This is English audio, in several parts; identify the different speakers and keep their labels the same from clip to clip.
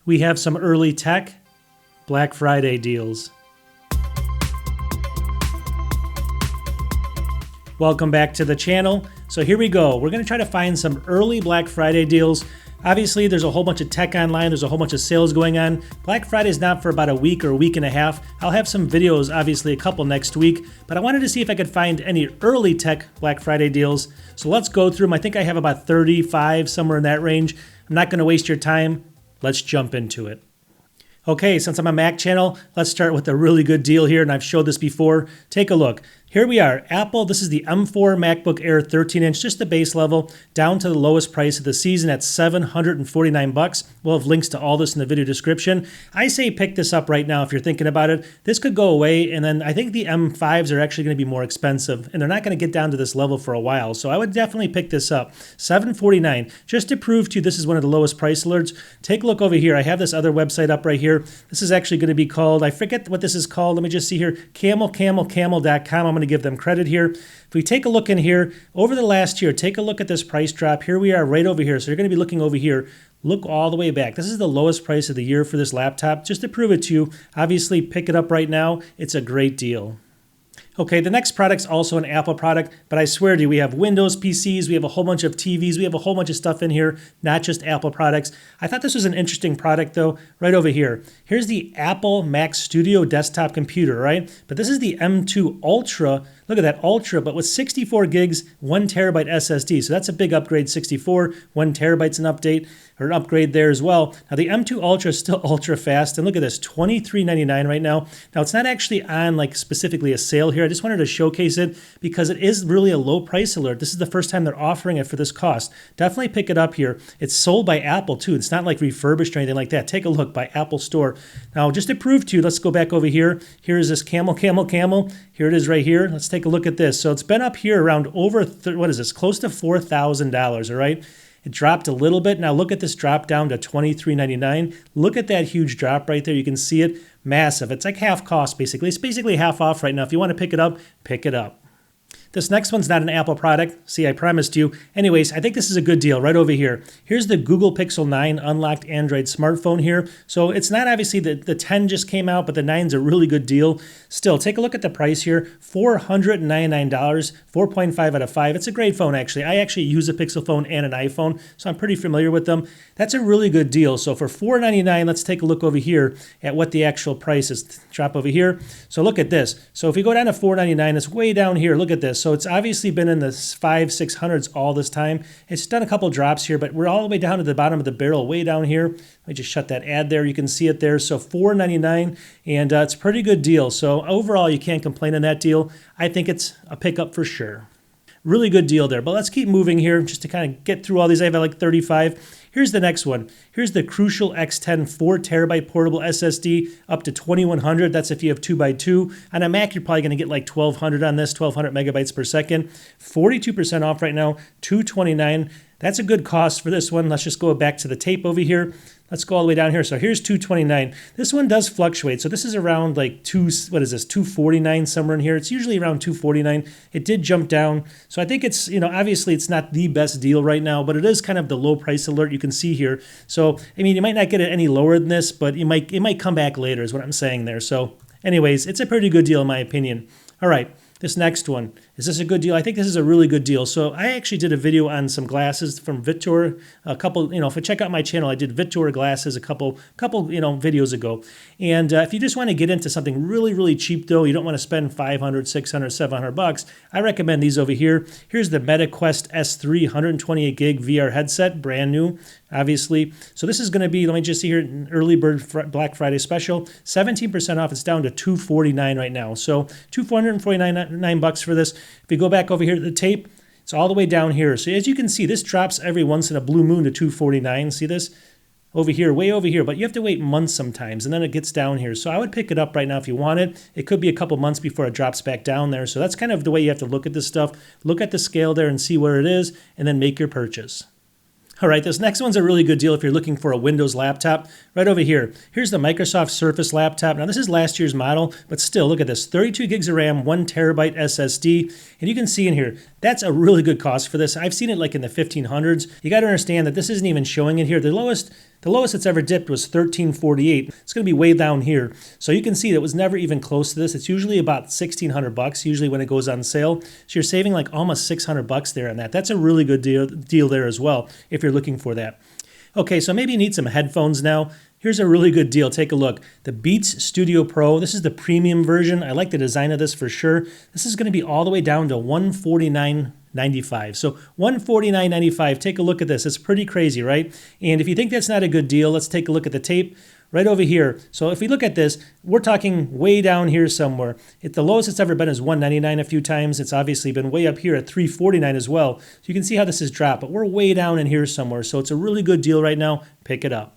Speaker 1: we have some early tech Black Friday deals. Welcome back to the channel. So here we go. We're going to try to find some early Black Friday deals. Obviously, there's a whole bunch of tech online. There's a whole bunch of sales going on. Black Friday is not for about a week or a week and a half. I'll have some videos, obviously a couple next week, but I wanted to see if I could find any early tech Black Friday deals. So let's go through them. I think I have about 35, somewhere in that range. I'm not going to waste your time. Let's jump into it. Okay, since I'm a Mac channel, let's start with a really good deal here, and I've showed this before. Take a look. Here we are, Apple, this is the M4 MacBook Air 13-inch, just the base level, down to the lowest price of the season at $749. We'll have links to all this in the video description. I say pick this up right now if you're thinking about it. This could go away, and then I think the M5s are actually going to be more expensive, and they're not going to get down to this level for a while, so I would definitely pick this up. $749. Just to prove to you this is one of the lowest price alerts, take a look over here. I have this other website up right here. This is actually going to be called, I forget what this is called. Let me just see here, camel.com. I'm going to give them credit here. If we take a look in here, over the last year, take a look at this price drop. Here we are right over here. So you're going to be looking over here. Look all the way back. This is the lowest price of the year for this laptop. Just to prove it to you, obviously pick it up right now. It's a great deal. Okay, the next product's also an Apple product, but I swear to you, we have Windows PCs, we have a whole bunch of TVs, we have a whole bunch of stuff in here, not just Apple products. I thought this was an interesting product though, right over here. Here's the Apple Mac Studio desktop computer, right? But this is the M2 Ultra. Look at that, Ultra, but with 64 gigs, 1 terabyte SSD. So that's a big upgrade, 64, 1 terabyte's an update, or an upgrade there as well. Now the M2 Ultra is still ultra fast, and look at this, $23.99 right now. Now it's not actually on like specifically a sale here. I just wanted to showcase it because it is really a low price alert. This is the first time they're offering it for this cost. Definitely pick it up here. It's sold by Apple too. It's not like refurbished or anything like that. Take a look by Apple Store. Now just to prove to you, let's go back over here. Here is this camel. Here it is right here. Let's take a look at this. So it's been up here around over, what is this, close to $4,000, all right? It dropped a little bit. Now look at this drop down to $23.99. Look at that huge drop right there. You can see it, massive. It's like half cost basically. It's basically half off right now. If you want to pick it up, pick it up. This next one's not an Apple product. See, I promised you. Anyways, I think this is a good deal right over here. Here's the Google Pixel 9 unlocked Android smartphone here. So it's not obviously the 10 just came out, but the 9's a really good deal. Still, take a look at the price here. $499, 4.5 out of 5. It's a great phone, actually. I actually use a Pixel phone and an iPhone, so I'm pretty familiar with them. That's a really good deal. So for $499, let's take a look over here at what the actual price is. Drop over here. So look at this. So if we go down to $499, it's way down here. Look at this. So it's obviously been in the 500-600s all this time. It's done a couple drops here, but we're all the way down to the bottom of the barrel, way down here. Let me just shut that ad there. You can see it there. So $499, and it's a pretty good deal. So overall, you can't complain on that deal. I think it's a pickup for sure. Really good deal there. But let's keep moving here just to kind of get through all these. I have like 35. Here's the next one. Here's the Crucial X10 4 terabyte portable SSD up to 2100. That's if you have 2x2. On a Mac, you're probably going to get like 1200 on this, 1200 megabytes per second. 42% off right now, $229. That's a good cost for this one. Let's just go back to the tape over here. Let's go all the way down here. So here's $229. This one does fluctuate. So this is around like $249 somewhere in here. It's usually around $249. It did jump down. So I think it's, obviously it's not the best deal right now, but it is kind of the low price alert you can see here. So, I mean, you might not get it any lower than this, but it might come back later is what I'm saying there. So anyways, it's a pretty good deal in my opinion. All right. This next one, is this a good deal? I think this is a really good deal. So I actually did a video on some glasses from Vitor. A couple, if you check out my channel, I did Vitor glasses a couple, videos ago. And if you just want to get into something really, really cheap though, you don't want to spend $500, $600, $700, I recommend these over here. Here's the MetaQuest S3 128 gig VR headset, brand new, obviously. So this is going to be, let me just see here, an early bird Black Friday special, 17% off. It's down to $249 right now. So $449 for this. If you go back over here to the tape, it's all the way down here. So as you can see, this drops every once in a blue moon to $249. See this? Over here, way over here, but you have to wait months sometimes, and then it gets down here. So I would pick it up right now if you want it. It could be a couple months before it drops back down there. So that's kind of the way you have to look at this stuff. Look at the scale there and see where it is, and then make your purchase. All right, this next one's a really good deal if you're looking for a Windows laptop. Right over here, here's the Microsoft Surface laptop. Now this is last year's model, but still, look at this, 32 gigs of RAM, 1 terabyte SSD. And you can see in here, that's a really good cost for this. I've seen it like in the 1500s. You got to understand that this isn't even showing it here. The The lowest it's ever dipped was $13.48. It's going to be way down here. So you can see that it was never even close to this. It's usually about $1,600 usually when it goes on sale. So you're saving like almost $600 there on that. That's a really good deal there as well if you're looking for that. Okay, so maybe you need some headphones now. Here's a really good deal. Take a look. The Beats Studio Pro. This is the premium version. I like the design of this for sure. This is going to be all the way down to $149.95. So $149.95. Take a look at this. It's pretty crazy, right? And if you think that's not a good deal, let's take a look at the tape right over here. So if we look at this, we're talking way down here somewhere. The lowest it's ever been is $199 a few times. It's obviously been way up here at $349 as well. So you can see how this has dropped, but we're way down in here somewhere. So it's a really good deal right now. Pick it up.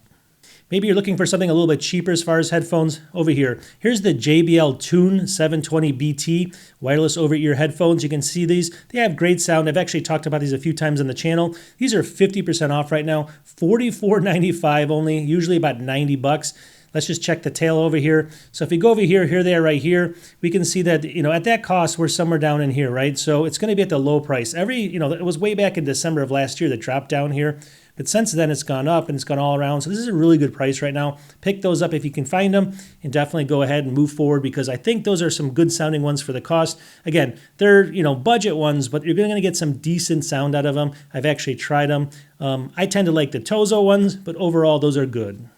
Speaker 1: Maybe you're looking for something a little bit cheaper as far as headphones. Over here, here's the JBL Tune 720 BT wireless over-ear headphones. You can see these. They have great sound. I've actually talked about these a few times on the channel. These are 50% off right now, $44.95 only, usually about $90. Let's just check the tail over here. So if we go over here, here they are right here, we can see that, at that cost, we're somewhere down in here, right? So it's going to be at the low price. It was way back in December of last year that dropped down here. But since then, it's gone up and it's gone all around. So this is a really good price right now. Pick those up if you can find them and definitely go ahead and move forward because I think those are some good sounding ones for the cost. Again, they're, budget ones, but you're going to get some decent sound out of them. I've actually tried them. I tend to like the Tozo ones, but overall, those are good.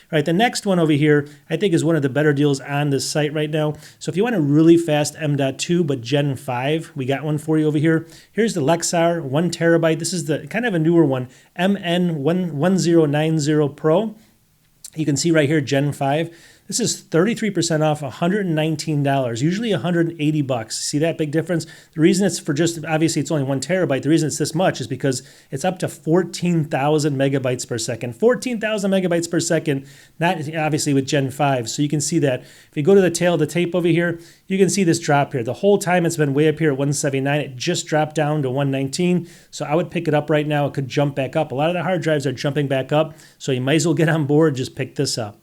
Speaker 1: All right, the next one over here, I think is one of the better deals on this site right now. So if you want a really fast M.2, but Gen 5, we got one for you over here. Here's the Lexar 1 terabyte. This is the kind of a newer one, MN1090 Pro. You can see right here, Gen 5. This is 33% off, $119, usually $180. See that big difference? The reason it's for obviously it's only 1 terabyte. The reason it's this much is because it's up to 14,000 megabytes per second. 14,000 megabytes per second, not obviously with Gen 5. So you can see that. If you go to the tail of the tape over here, you can see this drop here. The whole time it's been way up here at 179. It just dropped down to 119. So I would pick it up right now. It could jump back up. A lot of the hard drives are jumping back up. So you might as well get on board. Just pick this up.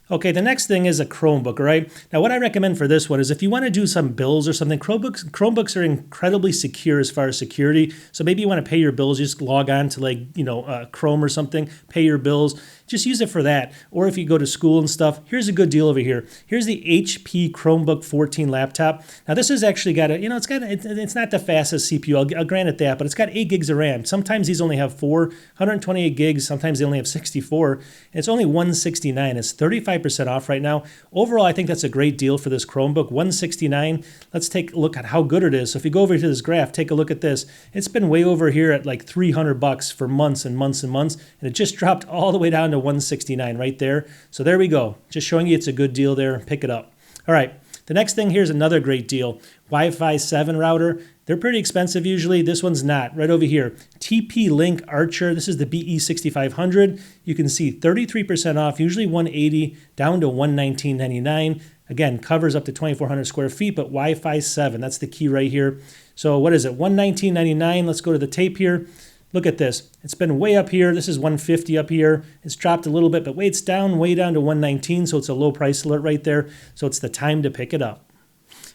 Speaker 1: Okay, the next thing is a Chromebook, all right? Now, what I recommend for this one is if you want to do some bills or something, Chromebooks are incredibly secure as far as security. So maybe you want to pay your bills, just log on to Chrome or something, pay your bills. Just use it for that. Or if you go to school and stuff, here's a good deal over here. Here's the HP Chromebook 14 laptop. Now, this has actually got it's not the fastest CPU, I'll grant it that, but it's got 8 gigs of RAM. Sometimes these only have 128 gigs. Sometimes they only have 64. And it's only $169. It's 35% off right now. Overall, I think that's a great deal for this Chromebook, $169. Let's take a look at how good it is. So if you go over to this graph, take a look at this. It's been way over here at like $300 for months and months and months, and it just dropped all the way down to $169 right there. So there we go. Just showing you it's a good deal there. Pick it up. All right. The next thing here is another great deal. Wi-Fi 7 router. They're pretty expensive usually. This one's not. Right over here. TP-Link Archer. This is the BE6500. You can see 33% off, usually $180 down to $119.99. Again, covers up to 2,400 square feet, but Wi-Fi 7. That's the key right here. So what is it? $119.99. Let's go to the tape here. Look at this. It's been way up here. This is 150 up here. It's dropped a little bit, but it's down way down to 119, so it's a low price alert right there. So it's the time to pick it up.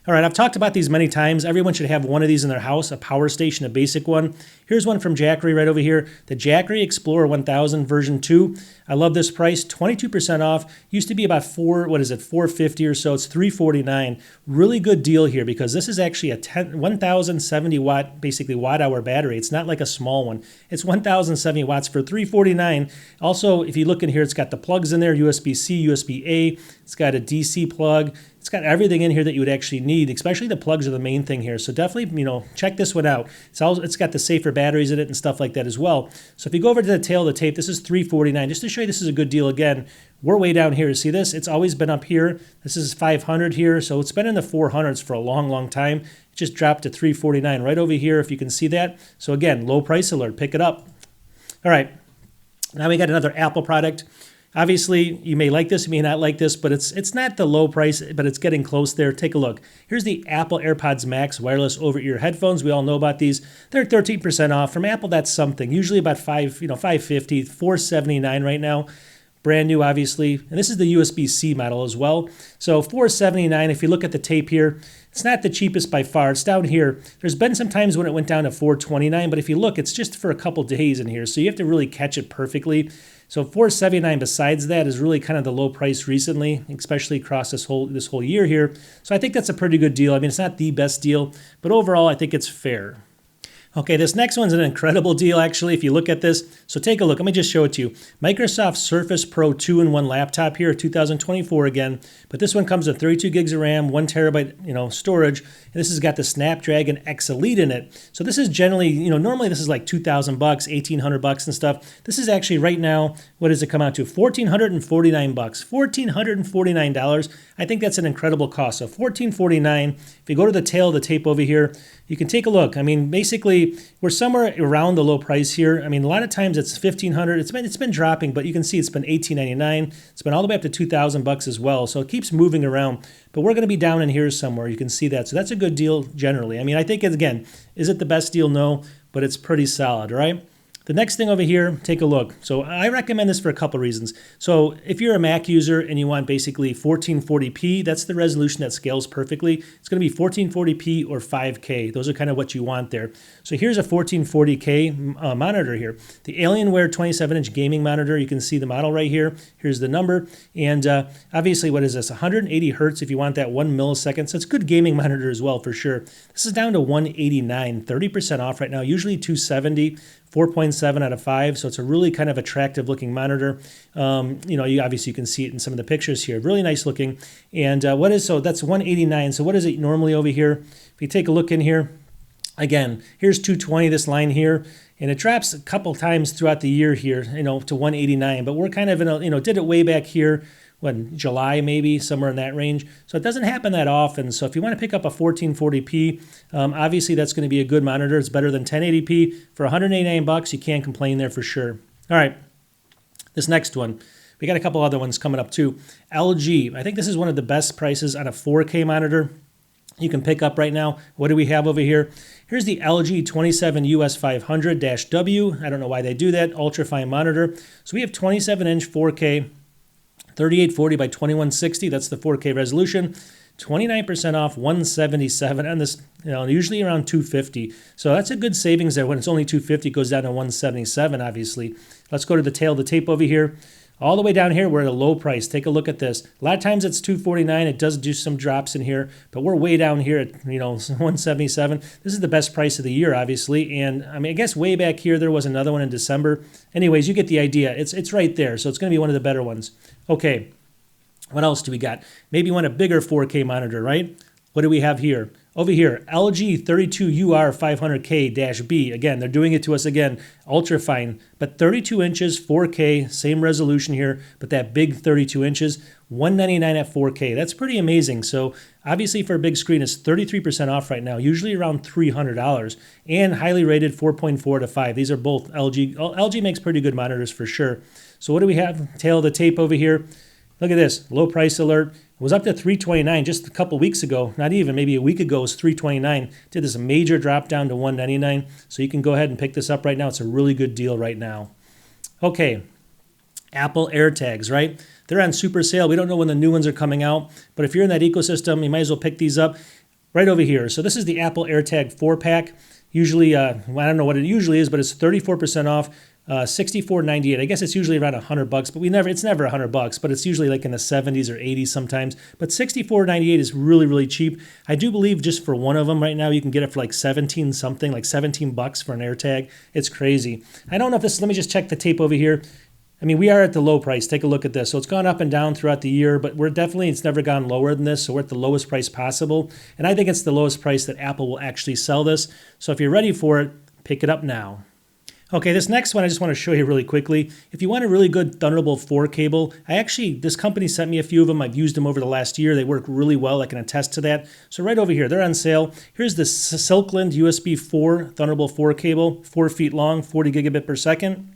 Speaker 1: All right, I've talked about these many times. Everyone should have one of these in their house, a power station, a basic one. Here's one from Jackery right over here, the Jackery Explorer 1000 version 2. I love this price, 22% off. Used to be about $450 or so. It's $349. Really good deal here because this is actually a 1070 watt, basically watt-hour battery. It's not like a small one. It's 1070 watts for $349. Also, if you look in here, it's got the plugs in there, USB-C, USB-A. It's got a DC plug. It's got everything in here that you would actually need, especially the plugs are the main thing here. So definitely, check this one out. It's got the safer batteries in it and stuff like that as well. So if you go over to the tail of the tape, this is $349. Just to show you this is a good deal again, we're way down here. See this? It's always been up here. This is 500 here. So it's been in the 400s for a long, long time. It just dropped to $349 right over here if you can see that. So again, low price alert. Pick it up. All right. Now we got another Apple product. Obviously, you may like this, you may not like this, but it's not the low price, but it's getting close there. Take a look. Here's the Apple AirPods Max wireless over-ear headphones. We all know about these. They're 13% off. From Apple, that's something. Usually about $550, $479 right now. Brand new, obviously. And this is the USB-C model as well. So $479, if you look at the tape here, it's not the cheapest by far. It's down here. There's been some times when it went down to $429, but if you look, it's just for a couple days in here. So you have to really catch it perfectly. So $479 besides that is really kind of the low price recently, especially across this whole year here. So I think that's a pretty good deal. I mean, it's not the best deal, but overall I think it's fair. Okay, this next one's an incredible deal, actually, if you look at this. So take a look. Let me just show it to you. Microsoft Surface Pro 2-in-1 laptop here, 2024 again. But this one comes with 32 gigs of RAM, 1 terabyte, storage. And this has got the Snapdragon X Elite in it. So this is generally, normally this is like $2,000, $1,800 and stuff. This is actually right now, what does it come out to? $1,449. $1,449. I think that's an incredible cost. So $1,449. If you go to the tail of the tape over here, you can take a look. I mean, basically, we're somewhere around the low price here. I mean, a lot of times it's $1,500. It's been dropping, but you can see it's been $1,899. It's been all the way up to $2,000 as well. So it keeps moving around. But we're going to be down in here somewhere. You can see that. So that's a good deal generally. I mean, I think, again, is it the best deal? No, but it's pretty solid, right? The next thing over here, take a look. So I recommend this for a couple reasons. So if you're a Mac user and you want basically 1440p, that's the resolution that scales perfectly. It's going to be 1440p or 5K. Those are kind of what you want there. So here's a 1440K monitor here. The Alienware 27-inch gaming monitor. You can see the model right here. Here's the number. And obviously, what is this? 180 hertz if you want that 1 millisecond. So it's a good gaming monitor as well, for sure. This is down to $189, 30% off right now. Usually $270. 4.7 out of 5, so it's a really kind of attractive looking monitor. You obviously you can see it in some of the pictures here. Really nice looking. And so that's 189. So what is it normally over here? If you take a look in here, again, here's 220, this line here, and it drops a couple times throughout the year here, to 189. But we're kind of in did it way back here. July maybe, somewhere in that range. So it doesn't happen that often. So if you want to pick up a 1440p, obviously that's going to be a good monitor. It's better than 1080p. For $189, you can't complain there for sure. All right, this next one. We got a couple other ones coming up too. LG, I think this is one of the best prices on a 4K monitor you can pick up right now. What do we have over here? Here's the LG 27US500-W. I don't know why they do that. Ultra-fine monitor. So we have 27-inch 4K. 3840 by 2160, that's the 4K resolution. 29% off, $177, and this, usually around $250. So that's a good savings there. When it's only $250, it goes down to $177, obviously. Let's go to the tail of the tape over here. All the way down here, we're at a low price. Take a look at this. A lot of times it's $249. It does do some drops in here, but we're way down here at, $177. This is the best price of the year, obviously. And I mean, I guess way back here, there was another one in December. Anyways, you get the idea. It's right there. So it's going to be one of the better ones. Okay. What else do we got? Maybe you want a bigger 4K monitor, right? What do we have here? Over here, LG 32UR500K-B. Again, they're doing it to us again, ultra fine, but 32 inches, 4K, same resolution here, but that big 32 inches, $199 at 4K. That's pretty amazing. So obviously for a big screen, it's 33% off right now, usually around $300, and highly rated 4.4 to 5. These are both LG. LG makes pretty good monitors for sure. So what do we have? Tail of the tape over here. Look at this, low price alert. It was up to $329 just a couple weeks ago, not even, maybe a week ago, it was $329. Did this major drop down to $199. So you can go ahead and pick this up right now. It's a really good deal right now. Okay, Apple AirTags, right? They're on super sale. We don't know when the new ones are coming out, but if you're in that ecosystem, you might as well pick these up right over here. So this is the Apple AirTag 4-pack. Usually, I don't know what it usually is, but it's 34% off. $64.98. I guess it's usually around $100, but it's never $100, but it's usually like in the 70s or 80s sometimes. But $64.98 is really, really cheap. I do believe just for one of them right now, you can get it for like 17 something, like $17 for an AirTag. It's crazy. I don't know if this, let me just check the tape over here. I mean, we are at the low price. Take a look at this. So it's gone up and down throughout the year, but it's never gone lower than this. So we're at the lowest price possible. And I think it's the lowest price that Apple will actually sell this. So if you're ready for it, pick it up now. Okay, this next one I just want to show you really quickly. If you want a really good Thunderbolt 4 cable, this company sent me a few of them. I've used them over the last year. They work really well. I can attest to that. So right over here, they're on sale. Here's the Silkland USB 4 Thunderbolt 4 cable, 4 feet long, 40 gigabit per second.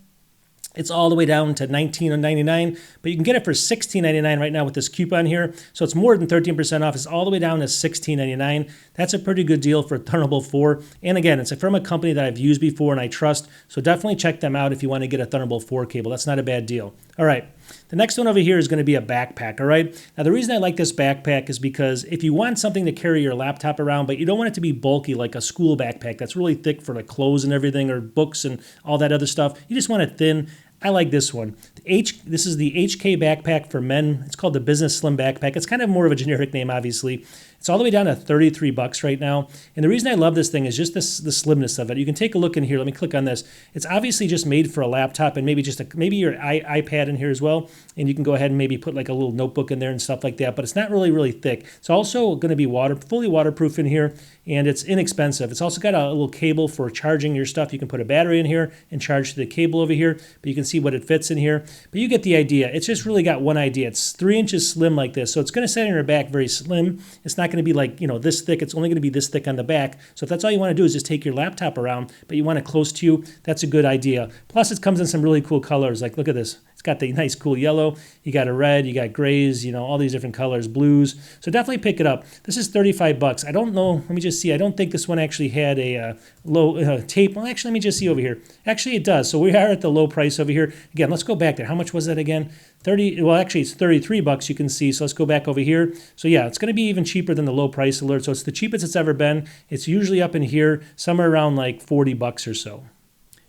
Speaker 1: It's all the way down to $19.99, but you can get it for $16.99 right now with this coupon here. So it's more than 13% off. It's all the way down to $16.99. That's a pretty good deal for Thunderbolt 4. And again, it's from a company that I've used before and I trust. So definitely check them out if you want to get a Thunderbolt 4 cable. That's not a bad deal. All right. The next one over here is going to be a backpack, all right? Now, the reason I like this backpack is because if you want something to carry your laptop around, but you don't want it to be bulky like a school backpack that's really thick for like clothes and everything or books and all that other stuff, you just want it thin. I like this one. This is the HK backpack for men. It's called the Business Slim Backpack. It's kind of more of a generic name, obviously. It's all the way down to 33 bucks right now. And the reason I love this thing is just the slimness of it. You can take a look in here. Let me click on this. It's obviously just made for a laptop and maybe maybe your iPad in here as well. And you can go ahead and maybe put like a little notebook in there and stuff like that. But it's not really thick. It's also going to be fully waterproof in here, and it's inexpensive. It's also got a little cable for charging your stuff. You can put a battery in here and charge the cable over here, but you can see what it fits in here. But you get the idea. It's just really got one idea. It's 3 inches slim like this. So it's going to sit on your back very slim. It's not going to be like, this thick. It's only going to be this thick on the back. So if that's all you want to do is just take your laptop around, but you want it close to you, that's a good idea. Plus it comes in some really cool colors. Like, look at this. It's got the nice cool yellow. You got a red, you got grays, all these different colors, blues. So definitely pick it up. This is 35 bucks. I don't know. Let me just see. I don't think this one actually had a low tape. Well, actually, let me just see over here. Actually, it does. So we are at the low price over here. Again, let's go back there. How much was that again? Actually, it's 33 bucks, you can see. So let's go back over here. So yeah, it's going to be even cheaper than the low price alert. So it's the cheapest it's ever been. It's usually up in here, somewhere around like 40 bucks or so.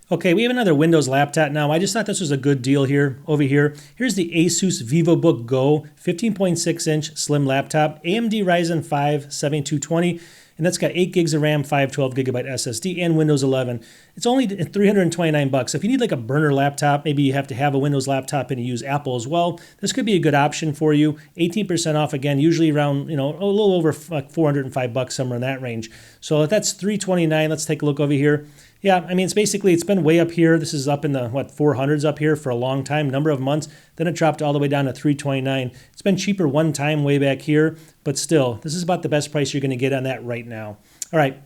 Speaker 1: Okay, we have another Windows laptop now. I just thought this was a good deal here, over here. Here's the Asus VivoBook Go 15.6-inch slim laptop, AMD Ryzen 5 7220, and that's got 8 gigs of RAM, 512 gigabyte SSD, and Windows 11. It's only 329 bucks. If you need like a burner laptop, maybe you have to have a Windows laptop and you use Apple as well, this could be a good option for you. 18% off again, usually around, a little over like 405 bucks, somewhere in that range. So if that's 329, let's take a look over here. Yeah, I mean, it's been way up here. This is up in the, 400s up here for a long time, number of months. Then it dropped all the way down to 329. It's been cheaper one time way back here, but still, this is about the best price you're going to get on that right now. All right.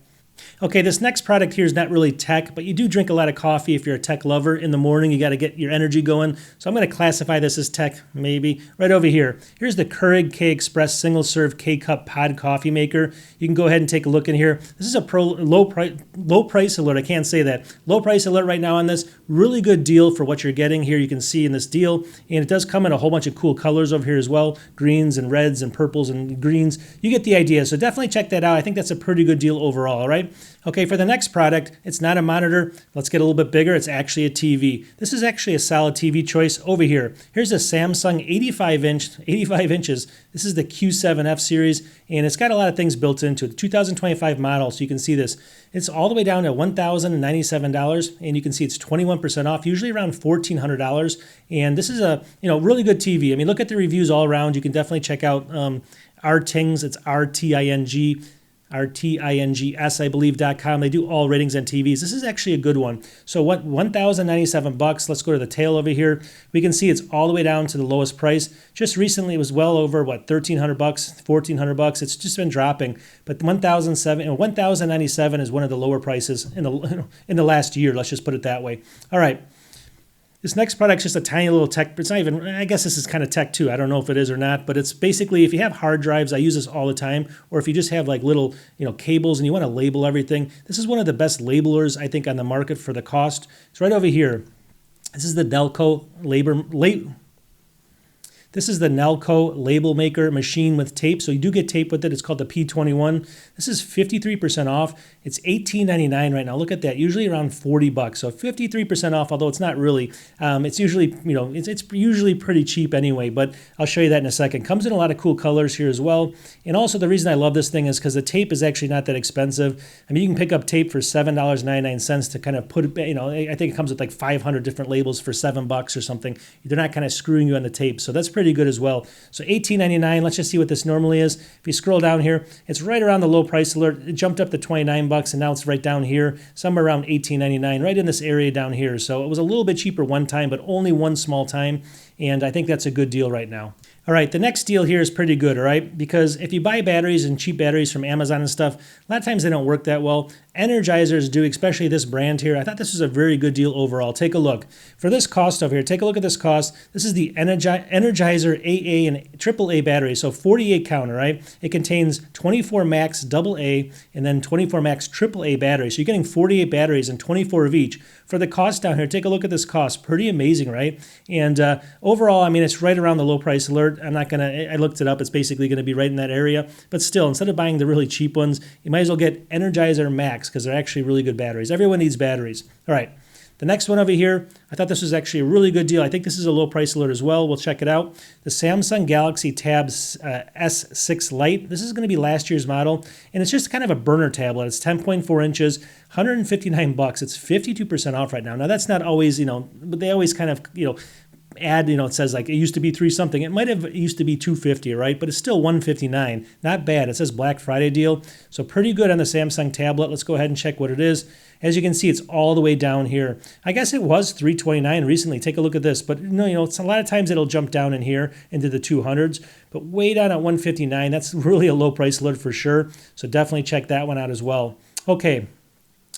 Speaker 1: Okay, this next product here is not really tech, but you do drink a lot of coffee if you're a tech lover. In the morning, you got to get your energy going. So I'm going to classify this as tech, maybe. Right over here. Here's the Keurig K-Express single-serve K-Cup pod coffee maker. You can go ahead and take a look in here. This is a low price alert. I can't say that. Low price alert right now on this. Really good deal for what you're getting here. You can see in this deal. And it does come in a whole bunch of cool colors over here as well. Greens and reds and purples and greens. You get the idea. So definitely check that out. I think that's a pretty good deal overall, all right? Okay, for the next product, it's not a monitor. Let's get a little bit bigger. It's actually a TV. This is actually a solid TV choice over here. Here's a Samsung 85 inches. This is the Q7F series, and it's got a lot of things built into it. 2025 model, so you can see this. It's all the way down to $1,097, and you can see it's 21% off, usually around $1,400. And this is a really good TV. I mean, look at the reviews all around. You can definitely check out Rtings. It's RTINGS, I believe.com. They do all ratings on TVs. This is actually a good one. So what, $1,097. Let's go to the tail over here. We can see it's all the way down to the lowest price. Just recently it was well over $1,300, $1,400. It's just been dropping. But $1,097 is one of the lower prices in the last year. Let's just put it that way. All right. This next product's just a tiny little tech. It's not even, I guess this is kind of tech too. I don't know if it is or not, but it's basically if you have hard drives, I use this all the time, or if you just have like little, cables and you want to label everything, this is one of the best labelers, I think, on the market for the cost. It's right over here. This is the Nelco This is the Nelco label maker machine with tape. So you do get tape with it. It's called the P21. This is 53% off. It's $18.99 right now. Look at that. Usually around 40 bucks. So 53% off, although it's not really. It's usually, it's usually pretty cheap anyway, but I'll show you that in a second. Comes in a lot of cool colors here as well. And also the reason I love this thing is because the tape is actually not that expensive. I mean, you can pick up tape for $7.99 to kind of put it, I think it comes with like 500 different labels for $7 or something. They're not kind of screwing you on the tape. So that's pretty good as well. So $18.99. Let's just see what this normally is. If you scroll down here, it's right around the low price alert. It jumped up to 29 bucks and now it's right down here, somewhere around $18.99, right in this area down here. So it was a little bit cheaper one time, but only one small time. And I think that's a good deal right now. All right, the next deal here is pretty good, all right? Because if you buy batteries and cheap batteries from Amazon and stuff, a lot of times they don't work that well. Energizers do, especially this brand here. I thought this was a very good deal overall. Take a look. For this cost over here, take a look at this cost. This is the Energizer AA and AAA battery, so 48 count, all right? It contains 24 max AA and then 24 max AAA batteries. So you're getting 48 batteries and 24 of each. For the cost down here, take a look at this cost. Pretty amazing, right? And overall, I mean, it's right around the low price alert. I looked it up. It's basically going to be right in that area. But still, instead of buying the really cheap ones, you might as well get Energizer Max because they're actually really good batteries. Everyone needs batteries. All right. The next one over here, I thought this was actually a really good deal. I think this is a low price alert as well. We'll check it out. The Samsung Galaxy Tab S6 Lite. This is going to be last year's model, and it's just kind of a burner tablet. It's 10.4 inches, 159 bucks. It's 52% off right now. Now that's not always, but they always kind of, add, it says like it used to be 3 something. It might have used to be 250, right? But it's still 159. Not bad. It says Black Friday deal. So pretty good on the Samsung tablet. Let's go ahead and check what it is. As you can see, it's all the way down here. I guess it was 329 recently. Take a look at this. But it's a lot of times it'll jump down in here into the 200s. But way down at 159, that's really a low price alert for sure. So definitely check that one out as well. Okay.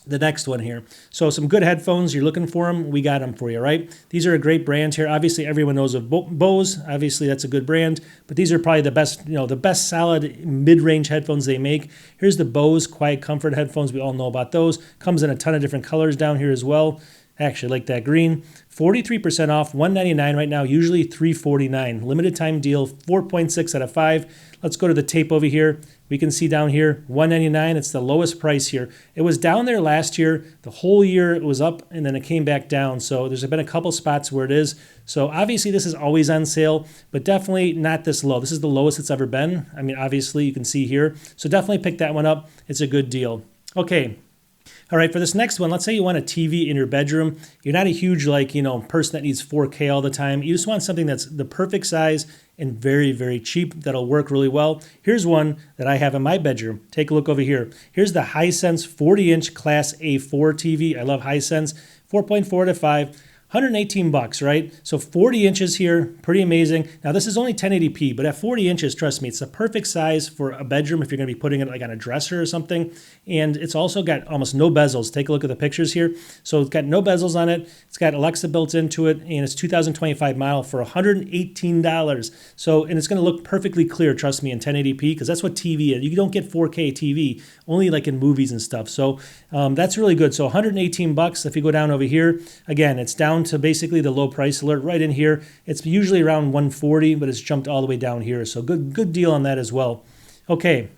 Speaker 1: The next one here. So some good headphones. You're looking for them. We got them for you, right? These are a great brand here. Obviously, everyone knows of Bose. Obviously, that's a good brand. But these are probably the best, the best solid mid-range headphones they make. Here's the Bose Quiet Comfort headphones. We all know about those. Comes in a ton of different colors down here as well. Actually, like that green. 43% off, $199 right now, usually $349. Limited time deal, 4.6 out of 5. Let's go to the tape over here. We can see down here, $199. It's the lowest price here. It was down there last year. The whole year it was up, and then it came back down. So there's been a couple spots where it is. So obviously this is always on sale, but definitely not this low. This is the lowest it's ever been. I mean, obviously you can see here. So definitely pick that one up. It's a good deal. Okay. All right, for this next one, let's say you want a TV in your bedroom. You're not a huge person that needs 4K all the time. You just want something that's the perfect size and very, very cheap that'll work really well. Here's one that I have in my bedroom. Take a look over here. Here's the Hisense 40-inch Class A4 TV. I love Hisense. 4.4 to 5. 118 bucks, right? So 40 inches here, pretty amazing. Now this is only 1080p, but at 40 inches, trust me, it's the perfect size for a bedroom if you're gonna be putting it like on a dresser or something. And it's also got almost no bezels. Take a look at the pictures here. So it's got no bezels on it. It's got Alexa built into it, and it's 2025 model for $118. So, and it's gonna look perfectly clear, trust me, in 1080p, because that's what TV is. You don't get 4K TV, only like in movies and stuff. So that's really good. So 118 bucks. If you go down over here, again, it's down to basically the low price alert right in here. It's usually around 140, but it's jumped all the way down here. So good deal on that as well. Okay,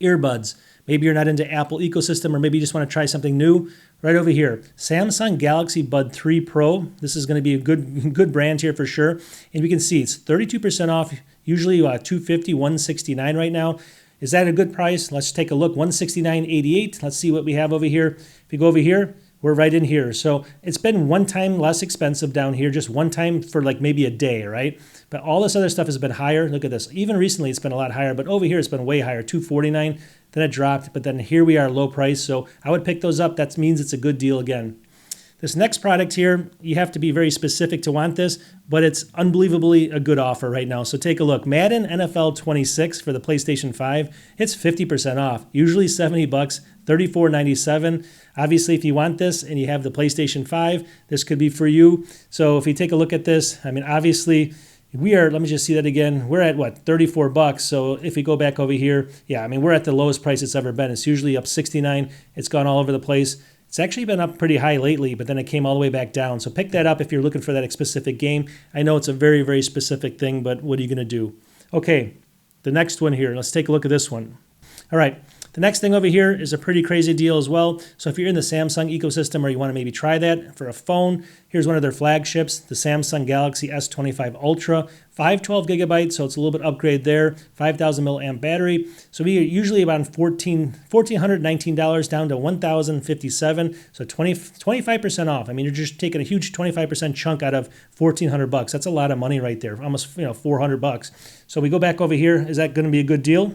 Speaker 1: earbuds. Maybe you're not into Apple ecosystem, or maybe you just want to try something new. Right over here, Samsung Galaxy Bud 3 Pro. This is going to be a good brand here for sure. And we can see it's 32% off, usually $250, $169 right now. Is that a good price? Let's take a look. $169.88. Let's see what we have over here. If you go over here, we're right in here. So it's been one time less expensive down here, just one time for like maybe a day, right? But all this other stuff has been higher. Look at this. Even recently it's been a lot higher, but over here it's been way higher, $249. Then it dropped, but then here we are low price. So I would pick those up. That means it's a good deal again. This next product here, you have to be very specific to want this, but it's unbelievably a good offer right now. So take a look. Madden NFL 26 for the PlayStation 5, it's 50% off. Usually 70 bucks, $34.97. Obviously, if you want this and you have the PlayStation 5, this could be for you. So if you take a look at this, I mean, obviously, we are, let me just see that again. We're at what, 34 bucks. So if we go back over here, yeah, I mean, we're at the lowest price it's ever been. It's usually up 69. It's gone all over the place. It's actually been up pretty high lately, but then it came all the way back down. So pick that up if you're looking for that specific game. I know it's a very, very specific thing, but what are you going to do? Okay, the next one here. Let's take a look at this one. All right. The next thing over here is a pretty crazy deal as well. So if you're in the Samsung ecosystem or you want to maybe try that for a phone, here's one of their flagships, the Samsung Galaxy S25 Ultra, 512 gigabytes, so it's a little bit upgrade there, 5,000 milliamp battery. So we are usually about $1,419 down to $1,057, so 25% off. I mean, you're just taking a huge 25% chunk out of $1,400. That's a lot of money right there, almost $400. So we go back over here. Is that going to be a good deal?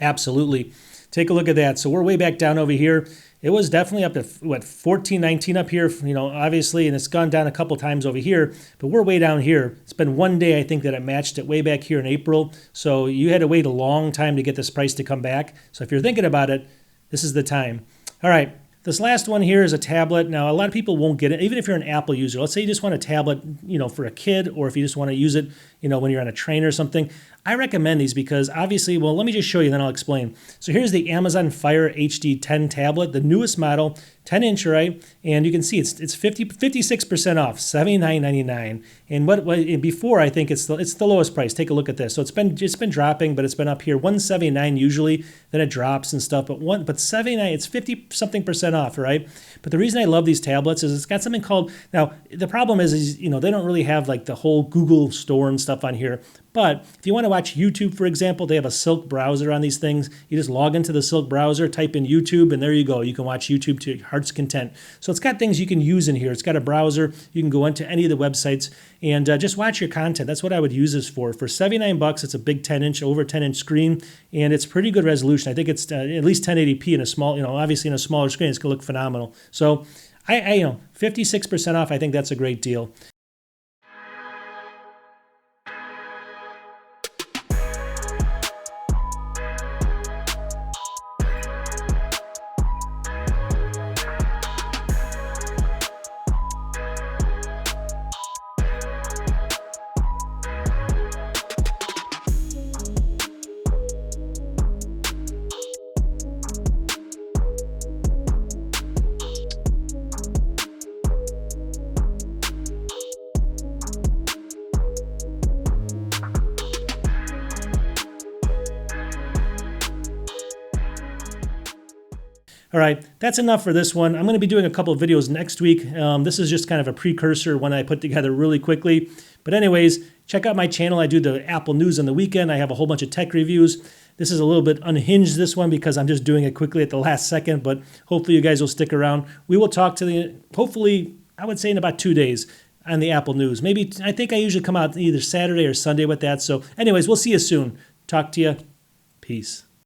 Speaker 1: Absolutely. Take a look at that. So we're way back down over here. It was definitely up to, what, $14.19 up here, obviously, and it's gone down a couple times over here, but we're way down here. It's been one day, I think, that it matched it way back here in April. So you had to wait a long time to get this price to come back. So if you're thinking about it, this is the time. All right. This last one here is a tablet. Now, a lot of people won't get it, even if you're an Apple user. Let's say you just want a tablet, for a kid, or if you just want to use it, when you're on a train or something. I recommend these because obviously, well, let me just show you, then I'll explain. So here's the Amazon Fire HD 10 tablet, the newest model, 10-inch, right? And you can see it's 56% off, $79.99. And before, I think it's the lowest price. Take a look at this. So it's been dropping, but it's been up here, $179 usually. Then it drops and stuff. But $79, it's 50-something% off, right? But the reason I love these tablets is it's got something called, now the problem is you know, they don't really have like the whole Google store and stuff on here. But if you want to watch YouTube, for example, they have a Silk browser on these things. You just log into the Silk browser, type in YouTube, and there you go. You can watch YouTube to your heart's content. So it's got things you can use in here. It's got a browser. You can go into any of the websites and just watch your content. That's what I would use this for. For $79, it's a big 10-inch, over 10-inch screen, and it's pretty good resolution. I think it's at least 1080p in a small, you know, obviously in a smaller screen, it's going to look phenomenal. So I you know, 56% off, I think that's a great deal. All right, that's enough for this one. I'm going to be doing a couple of videos next week. This is just kind of a precursor, one I put together really quickly. But anyways, check out my channel. I do the Apple news on the weekend. I have a whole bunch of tech reviews. This is a little bit unhinged, this one, because I'm just doing it quickly at the last second. But hopefully you guys will stick around. We will talk hopefully, I would say in about 2 days on the Apple news. Maybe, I think I usually come out either Saturday or Sunday with that. So anyways, we'll see you soon. Talk to you. Peace.